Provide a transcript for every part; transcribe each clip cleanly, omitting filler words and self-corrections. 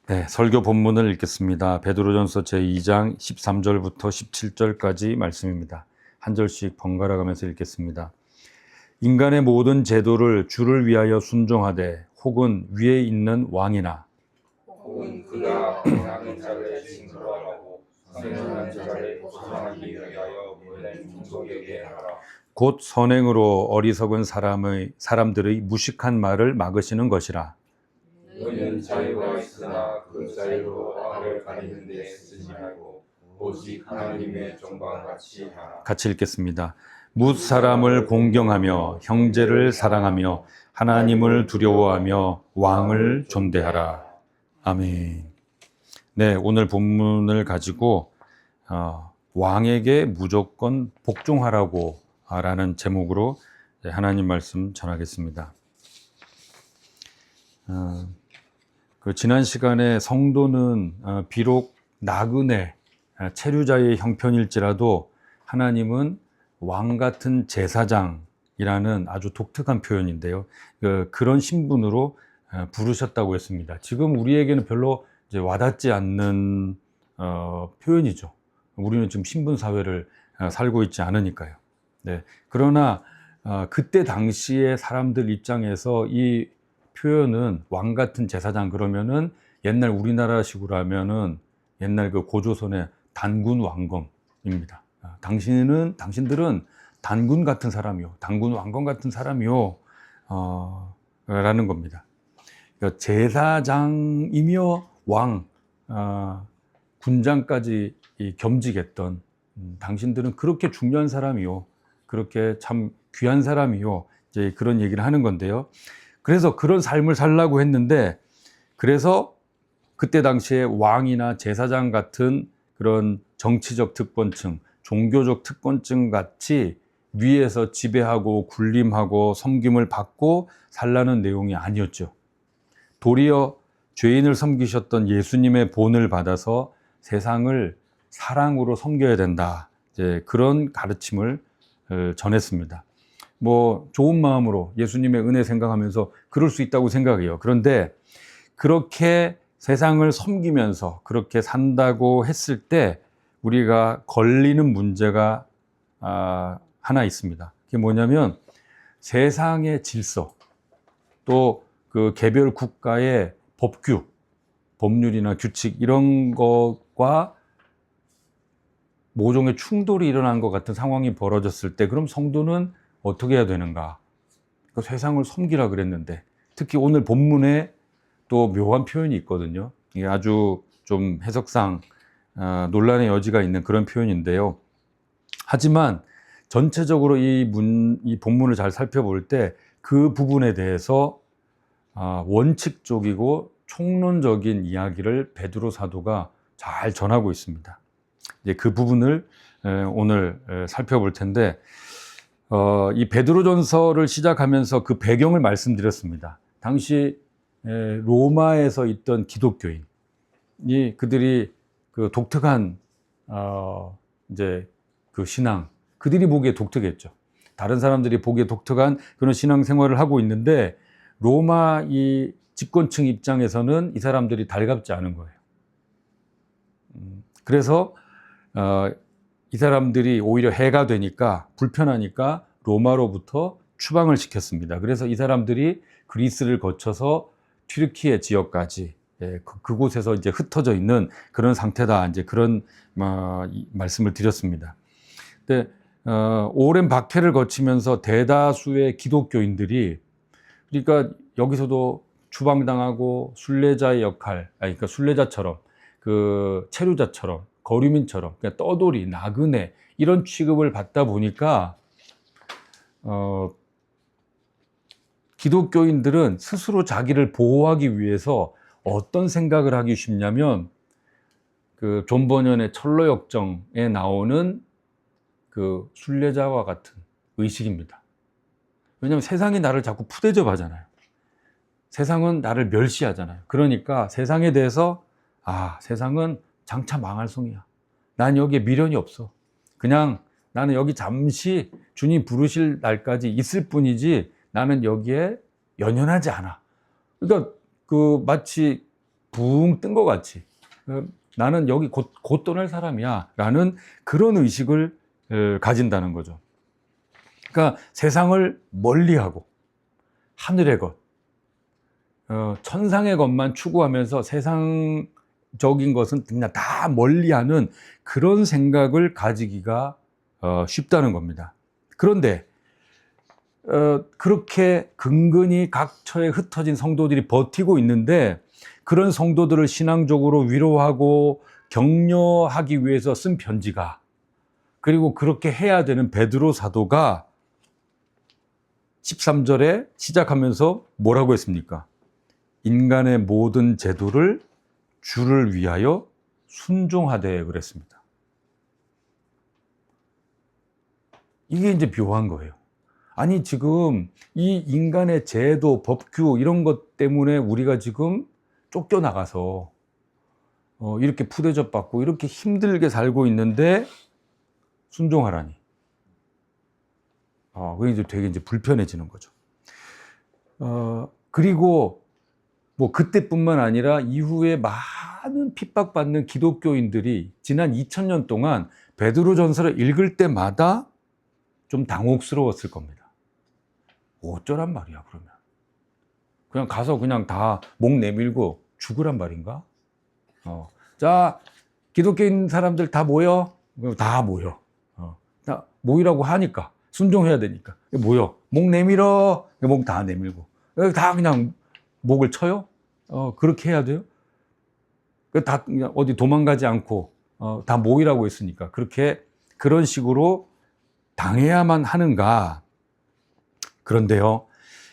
네, 설교 본문을 읽겠습니다. 베드로전서 제2장 13절부터 17절까지 말씀입니다. 한 절씩 번갈아 가면서 읽겠습니다. 인간의 모든 제도를 주를 위하여 순종하되 혹은 위에 있는 왕이나 혹은 그가 행하는 자를 징벌하고 선행하는 자를 보상하기 위하여 보낸 종족에게 하라. 곧 선행으로 어리석은 사람들의 무식한 말을 막으시는 것이라. 너희는 자유가 있으나 그 자유로 악을 가리는 데 쓰지 말고 오직 하나님의 종과같이 하라. 같이 읽겠습니다. 뭇 사람을 공경하며 형제를 사랑하며 하나님을 두려워하며 왕을 존대하라. 아멘. 네, 오늘 본문을 가지고 왕에게 무조건 복종하라고 라는 제목으로 하나님 말씀 전하겠습니다. 지난 시간에 성도는 비록 나그네, 체류자의 형편일지라도 하나님은 왕 같은 제사장이라는 아주 독특한 표현인데요. 그런 신분으로 부르셨다고 했습니다. 지금 우리에게는 별로 이제 와닿지 않는 표현이죠. 우리는 지금 신분 사회를 살고 있지 않으니까요. 네. 그러나 그때 당시에 사람들 입장에서 이 표현은 왕 같은 제사장 그러면은 옛날 우리나라식으로 하면은 옛날 그 고조선의 단군 왕검입니다. 당신들은 단군 같은 사람이요, 단군 왕검 같은 사람이요, 라는 겁니다. 그러니까 제사장이며 왕, 군장까지 겸직했던 당신들은 그렇게 중요한 사람이요, 그렇게 참 귀한 사람이요, 이제 그런 얘기를 하는 건데요. 그래서 그런 삶을 살라고 했는데, 그래서 그때 당시에 왕이나 제사장 같은 그런 정치적 특권층, 종교적 특권층 같이 위에서 지배하고 군림하고 섬김을 받고 살라는 내용이 아니었죠. 도리어 죄인을 섬기셨던 예수님의 본을 받아서 세상을 사랑으로 섬겨야 된다, 이제 그런 가르침을 전했습니다. 뭐 좋은 마음으로 예수님의 은혜 생각하면서 그럴 수 있다고 생각해요. 그런데 그렇게 세상을 섬기면서 그렇게 산다고 했을 때 우리가 걸리는 문제가 하나 있습니다. 그게 뭐냐면 세상의 질서, 또 그 개별 국가의 법규, 법률이나 규칙 이런 것과 모종의 충돌이 일어난 것 같은 상황이 벌어졌을 때 그럼 성도는 어떻게 해야 되는가? 그 세상을 섬기라 그랬는데, 특히 오늘 본문에 또 묘한 표현이 있거든요. 이게 아주 좀 해석상 논란의 여지가 있는 그런 표현인데요. 하지만 전체적으로 이 본문을 잘 살펴볼 때 그 부분에 대해서 원칙적이고 총론적인 이야기를 베드로 사도가 잘 전하고 있습니다. 이제 그 부분을 오늘 살펴볼 텐데, 이 베드로전서를 시작하면서 그 배경을 말씀드렸습니다. 당시 로마에서 있던 기독교인이 그들이 그 독특한 이제 그 신앙, 그들이 보기에 독특했죠. 다른 사람들이 보기에 독특한 그런 신앙 생활을 하고 있는데 로마 이 집권층 입장에서는 이 사람들이 달갑지 않은 거예요. 그래서 이 사람들이 오히려 해가 되니까, 불편하니까 로마로부터 추방을 시켰습니다. 그래서 이 사람들이 그리스를 거쳐서 튀르키예 지역까지 그곳에서 이제 흩어져 있는 그런 상태다, 이제 그런 말씀을 드렸습니다. 근데 오랜 박해를 거치면서 대다수의 기독교인들이, 그러니까 여기서도 추방당하고 순례자의 역할, 그러니까 순례자처럼, 그 체류자처럼, 거류민처럼, 그냥 떠돌이, 나그네 이런 취급을 받다 보니까 기독교인들은 스스로 자기를 보호하기 위해서 어떤 생각을 하기 쉽냐면, 그 존 버년의 철로역정에 나오는 그 순례자와 같은 의식입니다. 왜냐하면 세상이 나를 자꾸 푸대접하잖아요. 세상은 나를 멸시하잖아요. 그러니까 세상에 대해서 세상은 장차 망할 송이야. 난 여기에 미련이 없어. 그냥 나는 여기 잠시 주님 부르실 날까지 있을 뿐이지 나는 여기에 연연하지 않아. 그러니까 그 마치 붕 뜬 것 같이 나는 여기 곧 떠날 사람이야 라는 그런 의식을 가진다는 거죠. 그러니까 세상을 멀리하고 하늘의 것, 천상의 것만 추구하면서 세상적인 것은 그냥 다 멀리하는 그런 생각을 가지기가 쉽다는 겁니다. 그런데 그렇게 근근히 각처에 흩어진 성도들이 버티고 있는데 그런 성도들을 신앙적으로 위로하고 격려하기 위해서 쓴 편지가, 그리고 그렇게 해야 되는 베드로 사도가 13절에 시작하면서 뭐라고 했습니까? 인간의 모든 제도를 주를 위하여 순종하되 그랬습니다. 이게 이제 묘한 거예요. 아니 지금 이 인간의 제도, 법규 이런 것 때문에 우리가 지금 쫓겨나가서 이렇게 푸대접 받고 이렇게 힘들게 살고 있는데 순종하라니. 그게 이제 되게 이제 불편해지는 거죠. 그리고 뭐 그때뿐만 아니라 이후에 많은 핍박받는 기독교인들이 지난 2000년 동안 베드로전서를 읽을 때마다 좀 당혹스러웠을 겁니다. 어쩌란 말이야 그러면. 그냥 가서 그냥 다 목 내밀고 죽으란 말인가? 자, 기독교인 사람들 다 모여. 다 모여. 다 모이라고 하니까 순종해야 되니까 모여. 목 내밀어. 목 다 내밀고 다 그냥 목을 쳐요. 그렇게 해야 돼요. 다 그냥 어디 도망가지 않고 다 모이라고 했으니까 그렇게 그런 식으로 당해야만 하는가? 그런데요,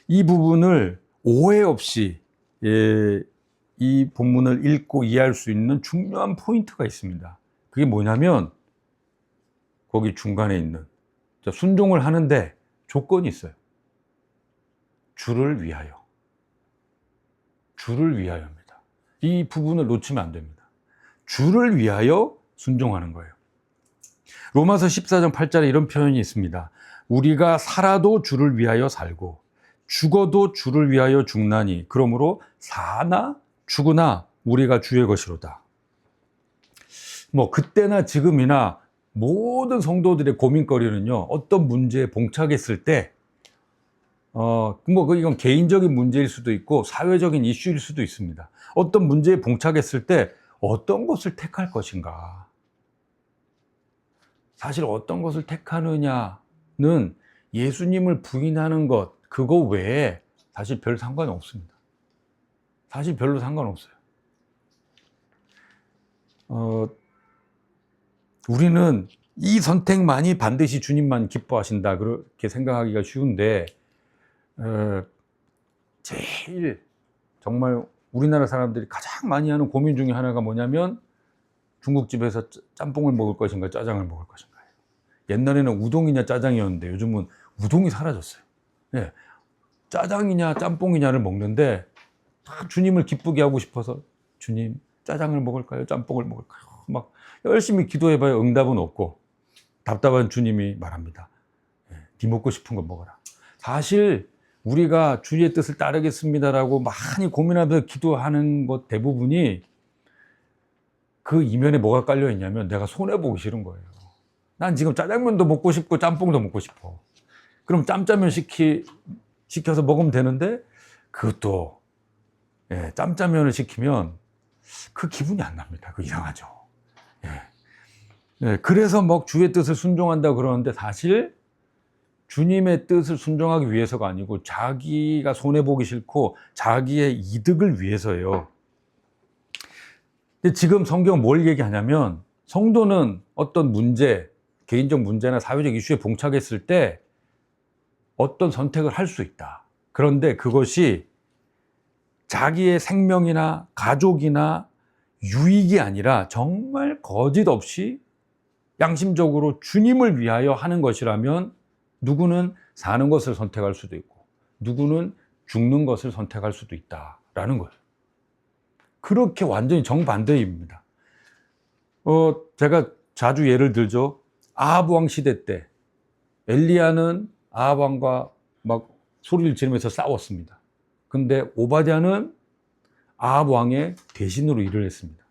이 부분을 오해 없이 이 본문을 읽고 이해할 수 있는 중요한 포인트가 있습니다. 그게 뭐냐면 거기 중간에 있는 순종을 하는데 조건이 있어요. 주를 위하여. 주를 위하여입니다. 이 부분을 놓치면 안 됩니다. 주를 위하여 순종하는 거예요. 로마서 14장 8절에 이런 표현이 있습니다. 우리가 살아도 주를 위하여 살고 죽어도 주를 위하여 죽나니 그러므로 사나 죽으나 우리가 주의 것이로다. 뭐 그때나 지금이나 모든 성도들의 고민거리는요, 어떤 문제에 봉착했을 때 뭐 이건 개인적인 문제일 수도 있고 사회적인 이슈일 수도 있습니다. 어떤 문제에 봉착했을 때 어떤 것을 택할 것인가. 사실 어떤 것을 택하느냐는 예수님을 부인하는 것 그거 외에 사실 별 상관이 없습니다. 사실 별로 상관없어요. 우리는 이 선택만이 반드시 주님만 기뻐하신다 그렇게 생각하기가 쉬운데 제일 정말 우리나라 사람들이 가장 많이 하는 고민 중에 하나가 뭐냐면 중국집에서 짬뽕을 먹을 것인가 짜장을 먹을 것인가. 옛날에는 우동이냐 짜장이었는데 요즘은 우동이 사라졌어요. 네. 짜장이냐 짬뽕이냐를 먹는데 주님을 기쁘게 하고 싶어서 주님 짜장을 먹을까요? 짬뽕을 먹을까요? 막 열심히 기도해봐야 응답은 없고 답답한 주님이 말합니다. 네 먹고 싶은 거 먹어라. 사실 우리가 주의 뜻을 따르겠습니다라고 많이 고민하면서 기도하는 것 대부분이 그 이면에 뭐가 깔려 있냐면 내가 손해보기 싫은 거예요. 난 지금 짜장면도 먹고 싶고 짬뽕도 먹고 싶어. 그럼 짬짜면 시켜서 먹으면 되는데 그것도 짬짜면을 시키면 그 기분이 안 납니다. 그 이상하죠. 그래서 막 주의 뜻을 순종한다 그러는데 사실 주님의 뜻을 순종하기 위해서가 아니고 자기가 손해보기 싫고 자기의 이득을 위해서예요. 근데 지금 성경은 뭘 얘기하냐면 성도는 어떤 문제, 개인적 문제나 사회적 이슈에 봉착했을 때 어떤 선택을 할 수 있다. 그런데 그것이 자기의 생명이나 가족이나 유익이 아니라 정말 거짓 없이 양심적으로 주님을 위하여 하는 것이라면 누구는 사는 것을 선택할 수도 있고 누구는 죽는 것을 선택할 수도 있다라는 거예요. 그렇게 완전히 정반대입니다. 제가 자주 예를 들죠. 아합 왕 시대 때 엘리야는 아합 왕과 막 소리를 지르면서 싸웠습니다. 근데 오바댜는 아합 왕의 대신으로 일을 했습니다.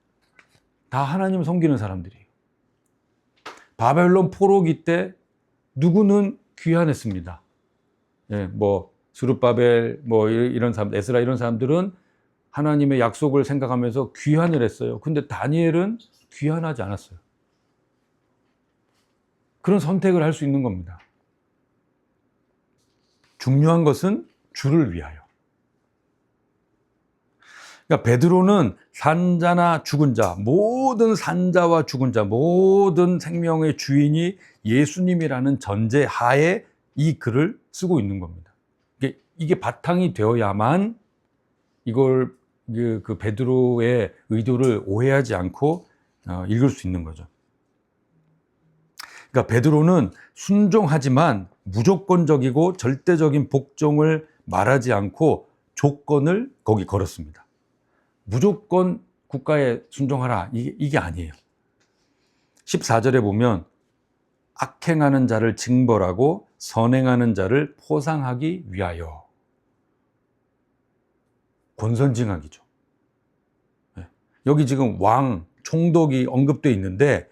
다 하나님을 섬기는 사람들이에요. 바벨론 포로기 때 누구는 귀환했습니다. 예, 뭐 스룹바벨 뭐 이런 사람, 에스라 이런 사람들은 하나님의 약속을 생각하면서 귀환을 했어요. 근데 다니엘은 귀환하지 않았어요. 그런 선택을 할 수 있는 겁니다. 중요한 것은 주를 위하여. 그러니까 베드로는 산자나 죽은 자, 모든 산자와 죽은 자, 모든 생명의 주인이 예수님이라는 전제 하에 이 글을 쓰고 있는 겁니다. 이게 바탕이 되어야만 이걸 그 베드로의 의도를 오해하지 않고 읽을 수 있는 거죠. 그러니까 베드로는 순종하지만 무조건적이고 절대적인 복종을 말하지 않고 조건을 거기 걸었습니다. 무조건 국가에 순종하라, 이게 아니에요. 14절에 보면 악행하는 자를 징벌하고 선행하는 자를 포상하기 위하여. 권선징악이죠. 여기 지금 왕, 총독이 언급되어 있는데,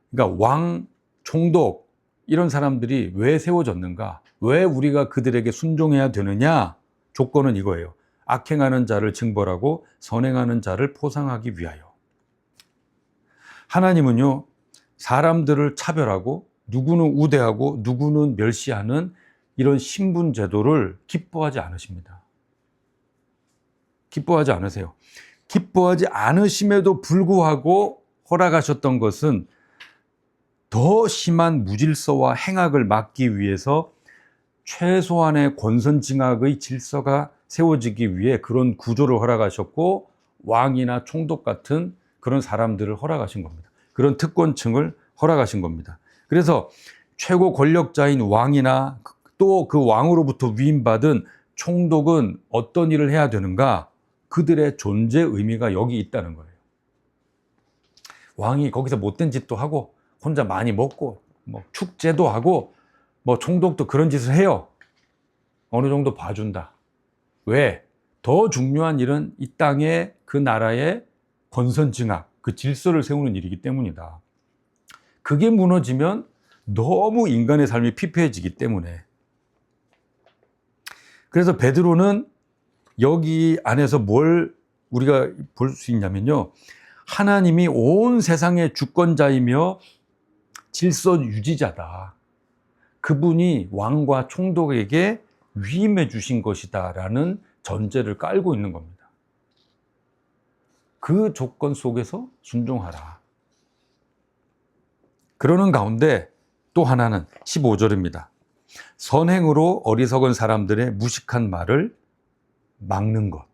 그러니까 왕, 총독 이런 사람들이 왜 세워졌는가? 왜 우리가 그들에게 순종해야 되느냐? 조건은 이거예요. 악행하는 자를 징벌하고 선행하는 자를 포상하기 위하여. 하나님은요, 사람들을 차별하고 누구는 우대하고 누구는 멸시하는 이런 신분 제도를 기뻐하지 않으십니다. 기뻐하지 않으세요. 기뻐하지 않으심에도 불구하고 허락하셨던 것은 더 심한 무질서와 행악을 막기 위해서 최소한의 권선징악의 질서가 세워지기 위해 그런 구조를 허락하셨고, 왕이나 총독 같은 그런 사람들을 허락하신 겁니다. 그런 특권층을 허락하신 겁니다. 그래서 최고 권력자인 왕이나 또 그 왕으로부터 위임받은 총독은 어떤 일을 해야 되는가? 그들의 존재 의미가 여기 있다는 거예요. 왕이 거기서 못된 짓도 하고 혼자 많이 먹고 뭐 축제도 하고 뭐 총독도 그런 짓을 해요. 어느 정도 봐준다. 왜? 더 중요한 일은 이 땅에 그 나라의 권선징악, 그 질서를 세우는 일이기 때문이다. 그게 무너지면 너무 인간의 삶이 피폐해지기 때문에. 그래서 베드로는 여기 안에서 뭘 우리가 볼 수 있냐면요, 하나님이 온 세상의 주권자이며 질서 유지자다. 그분이 왕과 총독에게 위임해 주신 것이다 라는 전제를 깔고 있는 겁니다. 그 조건 속에서 순종하라. 그러는 가운데 또 하나는 15절입니다. 선행으로 어리석은 사람들의 무식한 말을 막는 것.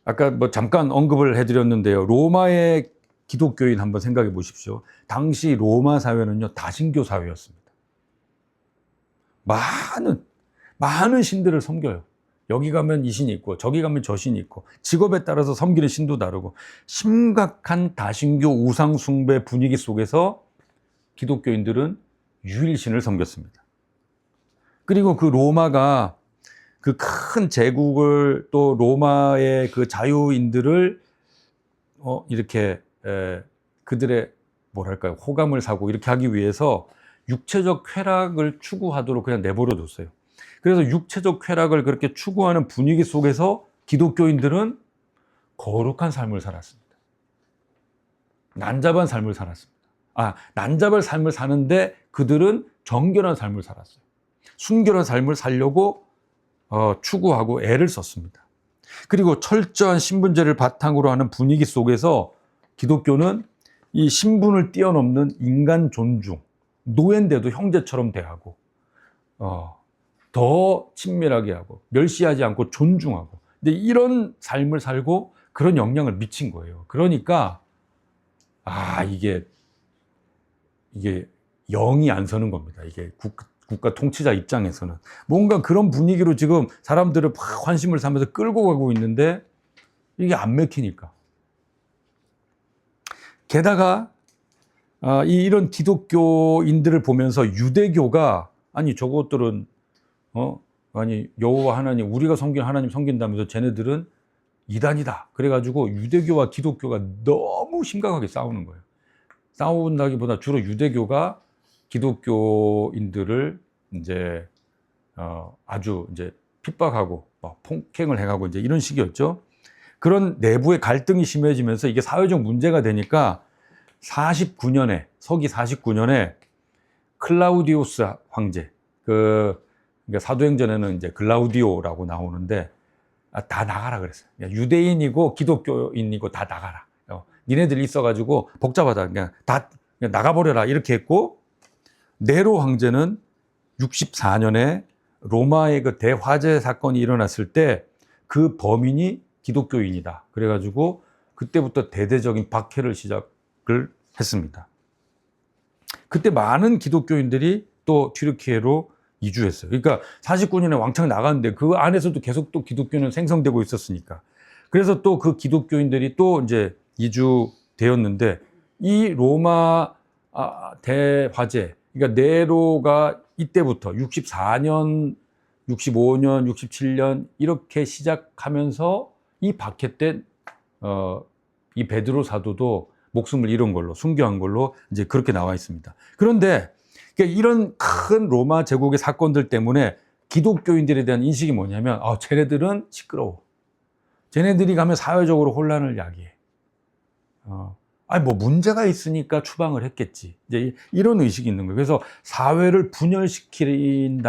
아까 뭐 잠깐 언급을 해드렸는데요. 로마의 기독교인 한번 생각해 보십시오. 당시 로마 사회는요, 다신교 사회였습니다. 많은 신들을 섬겨요. 여기 가면 이 신이 있고 저기 가면 저 신이 있고, 직업에 따라서 섬기는 신도 다르고, 심각한 다신교 우상 숭배 분위기 속에서 기독교인들은 유일신을 섬겼습니다. 그리고 그 로마가 그 큰 제국을, 또 로마의 그 자유인들을 이렇게 그들의 뭐랄까요, 호감을 사고 이렇게 하기 위해서 육체적 쾌락을 추구하도록 그냥 내버려 뒀어요. 그래서 육체적 쾌락을 그렇게 추구하는 분위기 속에서 기독교인들은 거룩한 삶을 살았습니다. 난잡한 삶을 살았습니다. 난잡한 삶을 사는데 그들은 정결한 삶을 살았어요. 순결한 삶을 살려고 추구하고 애를 썼습니다. 그리고 철저한 신분제를 바탕으로 하는 분위기 속에서 기독교는 이 신분을 뛰어넘는 인간 존중, 노예인데도 형제처럼 대하고 더 친밀하게 하고 멸시하지 않고 존중하고, 근데 이런 삶을 살고 그런 영향을 미친 거예요. 그러니까 이게 영이 안 서는 겁니다. 이게 국가 통치자 입장에서는 뭔가 그런 분위기로 지금 사람들을 막 환심을 사면서 끌고 가고 있는데 이게 안 맥히니까. 게다가 이런 기독교인들을 보면서 유대교가, 아니 저것들은 아니 여호와 하나님, 우리가 섬기는 하나님 섬긴다면서 쟤네들은 이단이다. 그래가지고 유대교와 기독교가 너무 심각하게 싸우는 거예요. 싸운다기보다 주로 유대교가 기독교인들을 이제 아주 이제 핍박하고 막 폭행을 해가고 이제 이런 식이었죠. 그런 내부의 갈등이 심해지면서 이게 사회적 문제가 되니까 49년에 서기 49년에 클라우디우스 황제, 그러니까 사도행전에는 이제 글라우디오라고 나오는데 다 나가라 그랬어요. 유대인이고 기독교인이고 다 나가라. 니네들이 있어가지고 복잡하다. 그냥 다 나가버려라 이렇게 했고, 네로 황제는 64년에 로마의 그 대화재 사건이 일어났을 때 그 범인이 기독교인이다. 그래가지고 그때부터 대대적인 박해를 시작을 했습니다. 그때 많은 기독교인들이 또 튀르키예로 이주했어요. 그러니까 49년에 왕창 나갔는데 그 안에서도 계속 또 기독교는 생성되고 있었으니까. 그래서 또 그 기독교인들이 또 이제 이주되었는데, 이 로마 대화재, 그러니까 네로가 이때부터 64년, 65년, 67년 이렇게 시작하면서 이 박해 때 이 베드로 사도도 목숨을 잃은 걸로, 순교한 걸로 이제 그렇게 나와 있습니다. 그런데 이런 큰 로마 제국의 사건들 때문에 기독교인들에 대한 인식이 뭐냐면, 쟤네들은 시끄러워. 쟤네들이 가면 사회적으로 혼란을 야기해. 뭐 문제가 있으니까 추방을 했겠지. 이제 이런 의식이 있는 거예요. 그래서 사회를 분열시키는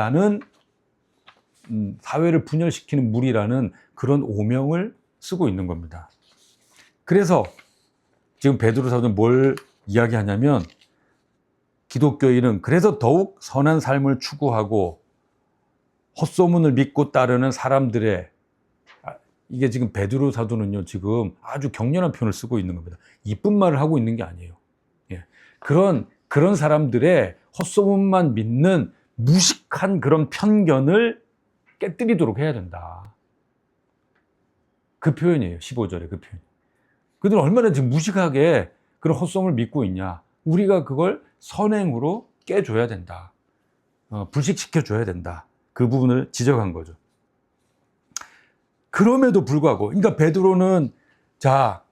무리라는 그런 오명을 쓰고 있는 겁니다. 그래서 지금 베드로 사도는 뭘 이야기하냐면, 기독교인은 그래서 더욱 선한 삶을 추구하고 헛소문을 믿고 따르는 사람들의, 이게 지금 베드로 사도는요, 지금 아주 격렬한 표현을 쓰고 있는 겁니다. 이쁜 말을 하고 있는 게 아니에요. 예. 그런 사람들의 헛소문만 믿는 무식한 그런 편견을 깨뜨리도록 해야 된다. 그 표현이에요. 15절에 그 표현. 그들은 얼마나 지금 무식하게 그런 헛소문을 믿고 있냐. 우리가 그걸 선행으로 깨줘야 된다. 불식시켜줘야 된다. 그 부분을 지적한 거죠. 그럼에도 불구하고, 그러니까 베드로는, 자,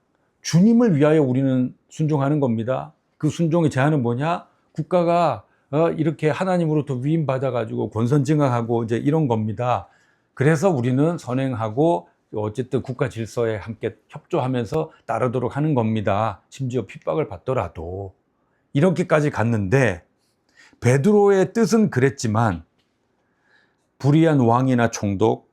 주님을 위하여 우리는 순종하는 겁니다. 그 순종의 제한은 뭐냐? 국가가 이렇게 하나님으로부터 위임받아가지고 권선징악하고 이제 이런 겁니다. 그래서 우리는 선행하고 어쨌든 국가 질서에 함께 협조하면서 따르도록 하는 겁니다. 심지어 핍박을 받더라도. 이렇게까지 갔는데, 베드로의 뜻은 그랬지만 불의한 왕이나 총독,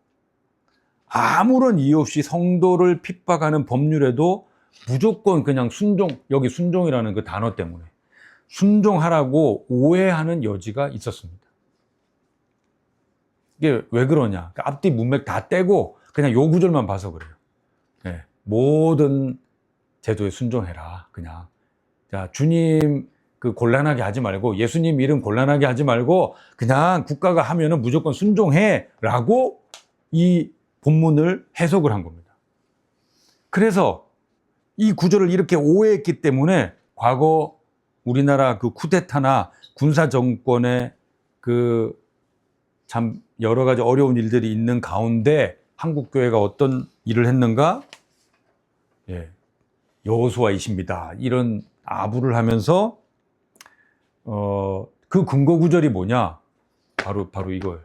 아무런 이유 없이 성도를 핍박하는 법률에도 무조건 그냥 여기 순종이라는 그 단어 때문에 순종하라고 오해하는 여지가 있었습니다. 이게 왜 그러냐? 앞뒤 문맥 다 떼고 그냥 요 구절만 봐서 그래요. 네, 모든 제도에 순종해라. 그냥, 자, 주님 곤란하게 하지 말고, 예수님 이름 곤란하게 하지 말고, 그냥 국가가 하면은 무조건 순종해라고 이 본문을 해석을 한 겁니다. 그래서 이 구절을 이렇게 오해했기 때문에 과거 우리나라 그 쿠데타나 군사 정권의 참 여러 가지 어려운 일들이 있는 가운데 한국 교회가 어떤 일을 했는가? 예, 여호수아이십니다. 이런 아부를 하면서 그 근거 구절이 뭐냐? 바로 이거예요.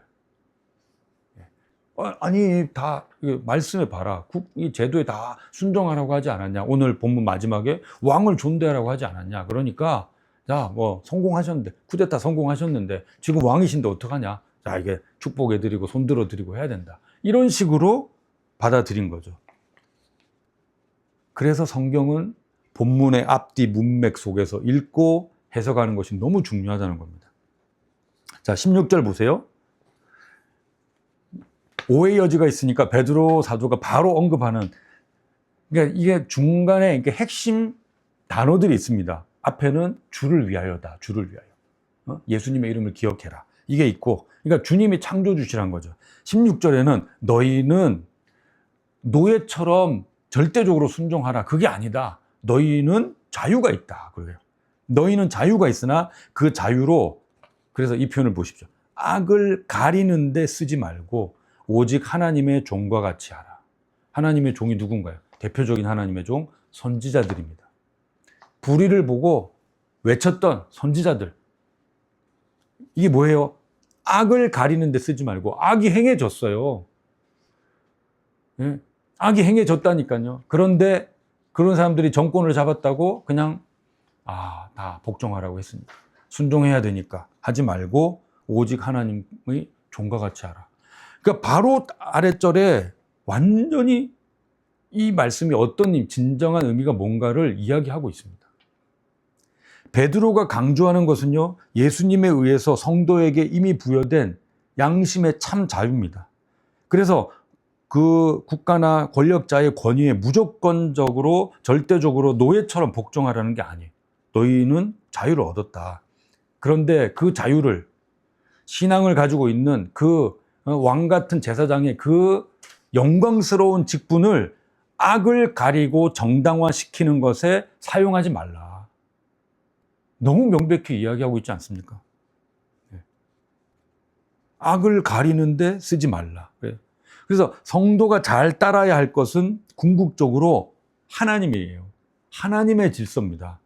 아니, 다 말씀해 봐라. 이 제도에 다 순종하라고 하지 않았냐? 오늘 본문 마지막에 왕을 존대하라고 하지 않았냐? 그러니까, 자, 성공하셨는데, 쿠데타 성공하셨는데 지금 왕이신데 어떡하냐? 자, 이게 축복해드리고 손들어드리고 해야 된다. 이런 식으로 받아들인 거죠. 그래서 성경은 본문의 앞뒤 문맥 속에서 읽고 해석하는 것이 너무 중요하다는 겁니다. 자, 16절 보세요. 오해 여지가 있으니까 베드로 사도가 바로 언급하는, 그러니까 이게 중간에 이렇게 핵심 단어들이 있습니다. 앞에는 주를 위하여다. 주를 위하여. 예수님의 이름을 기억해라. 이게 있고, 그러니까 주님이 창조주시란 거죠. 16절에는 너희는 노예처럼 절대적으로 순종하라. 그게 아니다. 너희는 자유가 있다. 그래요. 너희는 자유가 있으나 그 자유로, 그래서 이 표현을 보십시오. 악을 가리는데 쓰지 말고 오직 하나님의 종과 같이 하라. 하나님의 종이 누군가요? 대표적인 하나님의 종 선지자들입니다. 불의를 보고 외쳤던 선지자들. 이게 뭐예요? 악을 가리는데 쓰지 말고 악이 행해졌어요. 예? 악이 행해졌다니까요. 그런데 그런 사람들이 정권을 잡았다고 그냥 다 복종하라고 했습니다. 순종해야 되니까 하지 말고 오직 하나님의 종과 같이 하라. 그러니까 바로 아랫절에 완전히 이 말씀이 어떤 진정한 의미가 뭔가를 이야기하고 있습니다. 베드로가 강조하는 것은요, 예수님에 의해서 성도에게 이미 부여된 양심의 참 자유입니다. 그래서 그 국가나 권력자의 권위에 무조건적으로 절대적으로 노예처럼 복종하라는 게 아니에요. 너희는 자유를 얻었다. 그런데 그 자유를 신앙을 가지고 있는 그 왕 같은 제사장의 그 영광스러운 직분을 악을 가리고 정당화시키는 것에 사용하지 말라. 너무 명백히 이야기하고 있지 않습니까? 악을 가리는데 쓰지 말라. 그래서 성도가 잘 따라야 할 것은 궁극적으로 하나님이에요. 하나님의 질서입니다.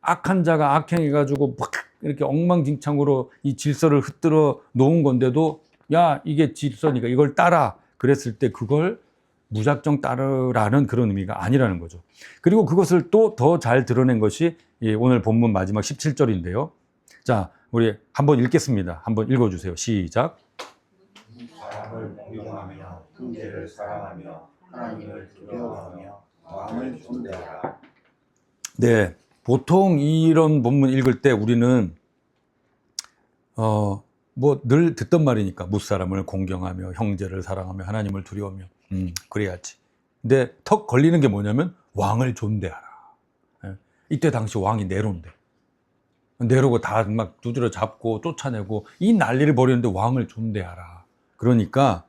악한 자가 악행해가지고 막 이렇게 엉망진창으로 이 질서를 흩뜨러 놓은 건데도 야, 이게 질서니까 이걸 따라 그랬을 때 그걸 무작정 따르라는 그런 의미가 아니라는 거죠. 그리고 그것을 또 더 잘 드러낸 것이 오늘 본문 마지막 17절인데요. 자, 우리 한번 읽겠습니다. 한번 읽어주세요. 시작. 사람을 공경하며 형제를 사랑하며 하나님을 두려워하며 왕을 존대하라. 네, 보통 이런 본문 읽을 때 우리는 뭐 늘 듣던 말이니까 무사람을 공경하며 형제를 사랑하며 하나님을 두려워하며 그래야지. 근데 턱 걸리는 게 뭐냐면 왕을 존대하라. 이때 당시 왕이 네로인데 네로가 다 막 두드려 잡고 쫓아내고 이 난리를 벌이는데 왕을 존대하라. 그러니까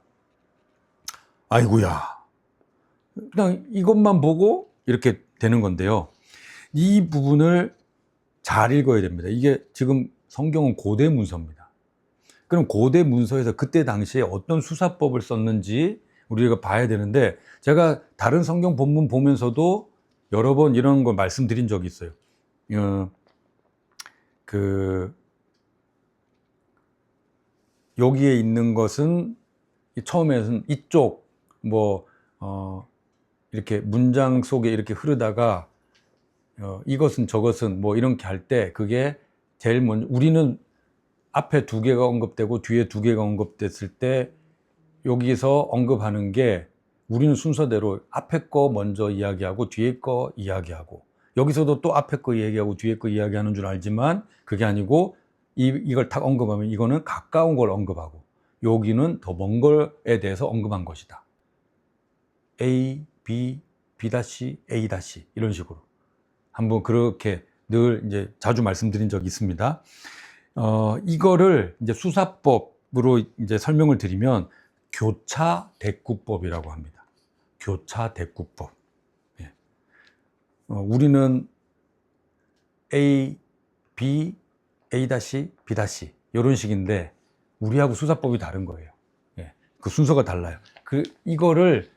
아이고야, 그냥 이것만 보고 이렇게 되는 건데요. 이 부분을 잘 읽어야 됩니다. 이게 지금 성경은 고대 문서입니다. 그럼 고대 문서에서 그때 당시에 어떤 수사법을 썼는지 우리가 봐야 되는데, 제가 다른 성경 본문 보면서도 여러 번 이런 걸 말씀드린 적이 있어요. 여기에 있는 것은 처음에는 이쪽 이렇게 문장 속에 이렇게 흐르다가 이것은 저것은 뭐 이렇게 할 때 그게 제일 먼저 우리는 앞에 두 개가 언급되고 뒤에 두 개가 언급됐을 때 여기서 언급하는 게 우리는 순서대로 앞에 거 먼저 이야기하고 뒤에 거 이야기하고 여기서도 또 앞에 거 이야기하고 뒤에 거 이야기하는 줄 알지만 그게 아니고 이걸 딱 언급하면 이거는 가까운 걸 언급하고 여기는 더 먼 거에 대해서 언급한 것이다. A, B, B-, A- 이런 식으로 한번 그렇게 늘 이제 자주 말씀드린 적이 있습니다. 이거를 이제 수사법으로 이제 설명을 드리면 교차대꾸법이라고 합니다. 교차대꾸법. 예. 우리는 A, B, A-, B- 이런 식인데 우리하고 수사법이 다른 거예요. 예. 그 순서가 달라요. 이거를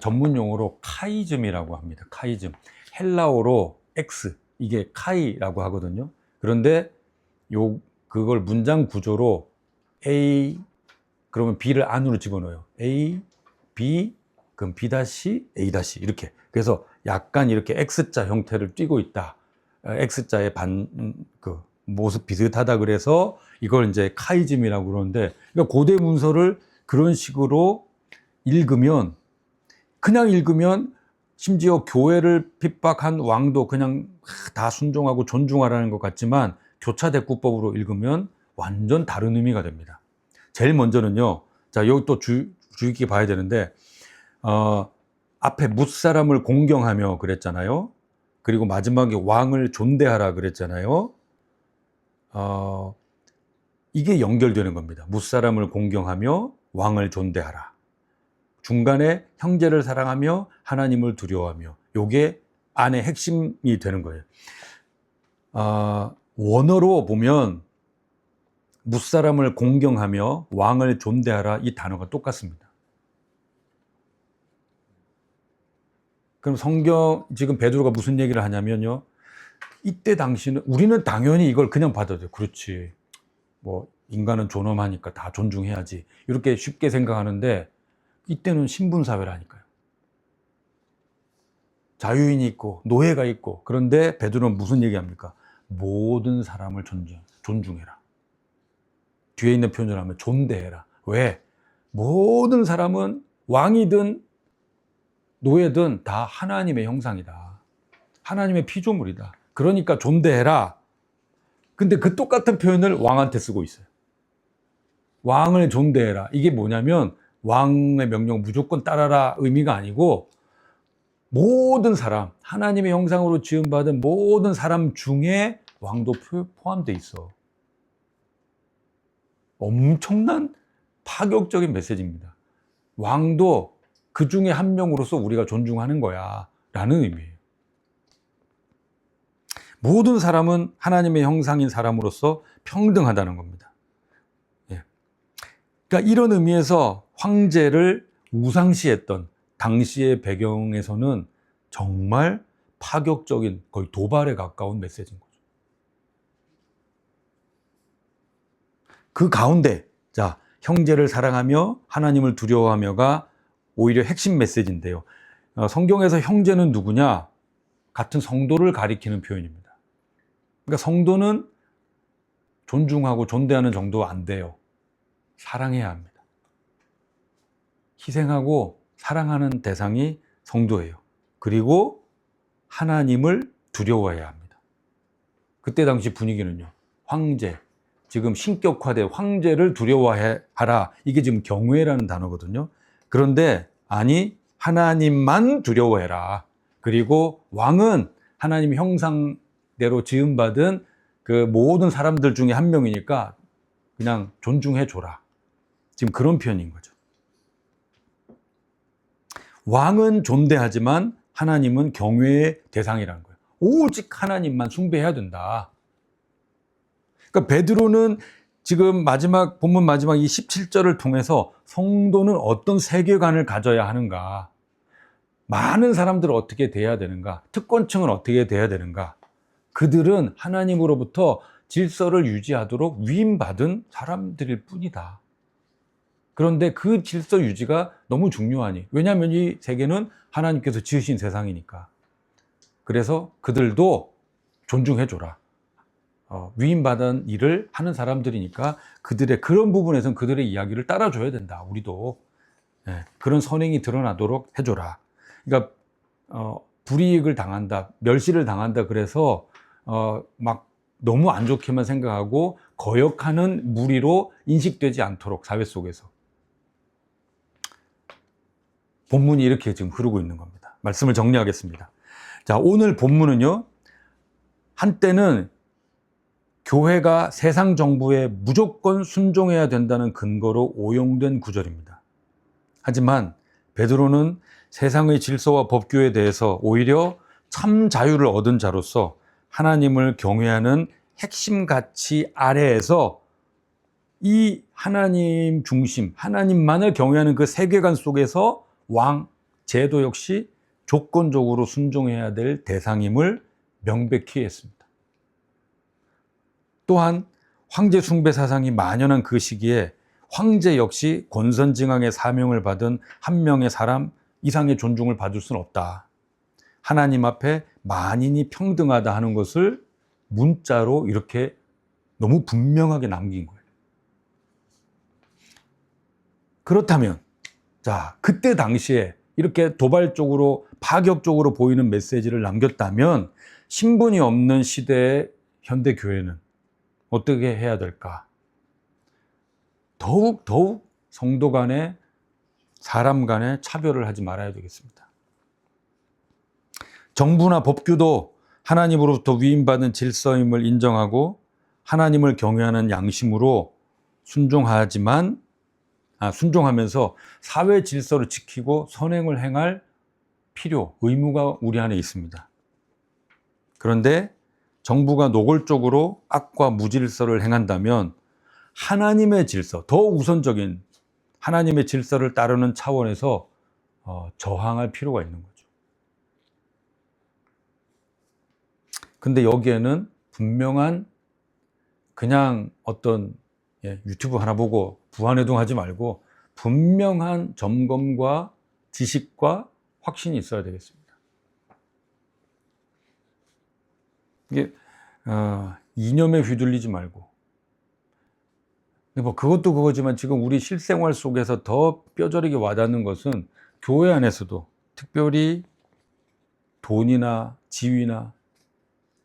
전문 용어로 카이즘이라고 합니다. 카이즘. 헬라어로 X, 이게 카이라고 하거든요. 그런데 그걸 문장 구조로 A, 그러면 B를 안으로 집어넣어요. A, B, 그럼 B-, A- 이렇게. 그래서 약간 이렇게 X자 형태를 띠고 있다. X자의 모습 비슷하다 그래서 이걸 이제 카이즘이라고 그러는데, 그러니까 고대 문서를 그런 식으로 그냥 읽으면 심지어 교회를 핍박한 왕도 그냥 다 순종하고 존중하라는 것 같지만 교차대꾸법으로 읽으면 완전 다른 의미가 됩니다. 제일 먼저는요, 자, 여기 또 주의 깊게 봐야 되는데, 앞에 뭇사람을 공경하며 그랬잖아요. 그리고 마지막에 왕을 존대하라 그랬잖아요. 이게 연결되는 겁니다. 뭇사람을 공경하며 왕을 존대하라. 중간에 형제를 사랑하며 하나님을 두려워하며, 요게 안에 핵심이 되는 거예요. 원어로 보면 무사람을 공경하며 왕을 존대하라, 이 단어가 똑같습니다. 그럼 성경 지금 베드로가 무슨 얘기를 하냐면요, 이때 당시는 우리는 당연히 이걸 그냥 받아들여요. 그렇지, 뭐 인간은 존엄하니까 다 존중해야지, 이렇게 쉽게 생각하는데 이때는 신분사회라니까요. 자유인이 있고 노예가 있고. 그런데 베드로는 무슨 얘기합니까? 모든 사람을 존중해라. 뒤에 있는 표현을 하면 존대해라. 왜? 모든 사람은 왕이든 노예든 다 하나님의 형상이다. 하나님의 피조물이다. 그러니까 존대해라. 근데 그 똑같은 표현을 왕한테 쓰고 있어요. 왕을 존대해라. 이게 뭐냐면 왕의 명령 무조건 따라라 의미가 아니고, 모든 사람, 하나님의 형상으로 지음받은 모든 사람 중에 왕도 포함되어 있어. 엄청난 파격적인 메시지입니다. 왕도 그 중에 한 명으로서 우리가 존중하는 거야 라는 의미예요. 모든 사람은 하나님의 형상인 사람으로서 평등하다는 겁니다. 예. 그러니까 이런 의미에서 황제를 우상시했던 당시의 배경에서는 정말 파격적인, 거의 도발에 가까운 메시지인 거죠. 그 가운데, 자, 형제를 사랑하며 하나님을 두려워하며가 오히려 핵심 메시지인데요. 성경에서 형제는 누구냐? 같은 성도를 가리키는 표현입니다. 그러니까 성도는 존중하고 존대하는 정도 안 돼요. 사랑해야 합니다. 희생하고 사랑하는 대상이 성도예요. 그리고 하나님을 두려워해야 합니다. 그때 당시 분위기는요, 황제, 지금 신격화된 황제를 두려워하라, 이게 지금 경외라는 단어거든요. 그런데 아니, 하나님만 두려워해라. 그리고 왕은 하나님 형상대로 지음받은 그 모든 사람들 중에 한 명이니까 그냥 존중해줘라. 지금 그런 표현인 거죠. 왕은 존대하지만 하나님은 경외의 대상이라는 거예요. 오직 하나님만 숭배해야 된다. 그러니까 베드로는 지금 마지막, 본문 마지막 이 17절을 통해서 성도는 어떤 세계관을 가져야 하는가, 많은 사람들을 어떻게 대해야 되는가, 특권층은 어떻게 대해야 되는가, 그들은 하나님으로부터 질서를 유지하도록 위임받은 사람들일 뿐이다. 그런데 그 질서 유지가 너무 중요하니, 왜냐하면 이 세계는 하나님께서 지으신 세상이니까. 그래서 그들도 존중해줘라. 위임받은 일을 하는 사람들이니까 그들의 그런 부분에서는 그들의 이야기를 따라줘야 된다. 우리도 그런 선행이 드러나도록 해줘라. 그러니까 불이익을 당한다, 멸시를 당한다, 그래서 막 너무 안 좋게만 생각하고 거역하는 무리로 인식되지 않도록 사회 속에서. 본문이 이렇게 지금 흐르고 있는 겁니다. 말씀을 정리하겠습니다. 자, 오늘 본문은요, 한때는 교회가 세상 정부에 무조건 순종해야 된다는 근거로 오용된 구절입니다. 하지만 베드로는 세상의 질서와 법규에 대해서 오히려 참 자유를 얻은 자로서 하나님을 경외하는 핵심 가치 아래에서 이 하나님 중심, 하나님만을 경외하는 그 세계관 속에서 왕, 제도 역시 조건적으로 순종해야 될 대상임을 명백히 했습니다. 또한 황제 숭배 사상이 만연한 그 시기에 황제 역시 권선징악의 사명을 받은 한 명의 사람 이상의 존중을 받을 수는 없다. 하나님 앞에 만인이 평등하다 하는 것을 문자로 이렇게 너무 분명하게 남긴 거예요. 그렇다면, 자, 그때 당시에 이렇게 도발적으로 파격적으로 보이는 메시지를 남겼다면 신분이 없는 시대의 현대 교회는 어떻게 해야 될까? 더욱 성도 간에, 사람 간에 차별을 하지 말아야 되겠습니다. 정부나 법규도 하나님으로부터 위임받은 질서임을 인정하고 하나님을 경외하는 양심으로 순종하면서 사회 질서를 지키고 선행을 행할 의무가 우리 안에 있습니다. 그런데 정부가 노골적으로 악과 무질서를 행한다면 하나님의 질서, 더 우선적인 하나님의 질서를 따르는 차원에서 저항할 필요가 있는 거죠. 근데 여기에는 분명한 그냥 어떤 유튜브 하나 보고 부안해동하지 말고 분명한 점검과 지식과 확신이 있어야 되겠습니다. 이게 이념에 휘둘리지 말고, 뭐 그것도 그거지만 지금 우리 실생활 속에서 더 뼈저리게 와닿는 것은 교회 안에서도 특별히 돈이나 지위나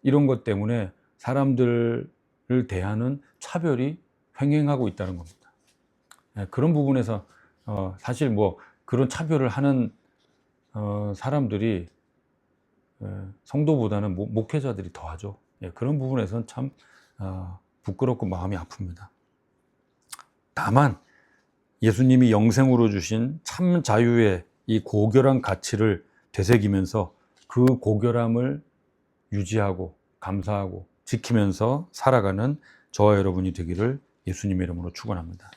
이런 것 때문에 사람들을 대하는 차별이 횡행하고 있다는 겁니다. 그런 부분에서 사실 뭐 그런 차별을 하는 사람들이 성도보다는 목회자들이 더하죠. 그런 부분에서는 참 부끄럽고 마음이 아픕니다. 다만 예수님이 영생으로 주신 참 자유의 이 고결한 가치를 되새기면서 그 고결함을 유지하고 감사하고 지키면서 살아가는 저와 여러분이 되기를 예수님의 이름으로 축원합니다.